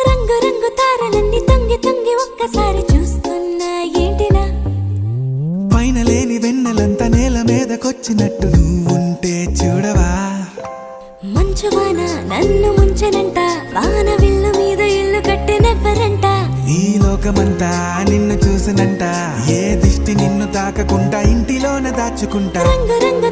రంగు రంగు తారలన్నీ తొంగి తొంగి ఒక్కసారి చూస్తున్నా ఏంటినా పైన లేని వెన్నెలంతా నేల మీదకొచ్చినట్టు నువ్వుంటే చూడవా మంచు వాన నన్ను ముంచనంట వాన విల్లు మీద ఇల్లు కట్టినెవ్వరంట ఈ లోకమంతా నిన్ను చూసినంట ఏ దిష్టి నిన్ను తాకకుండా ఇంటిలోన దాచుకుంటా రంగు రంగు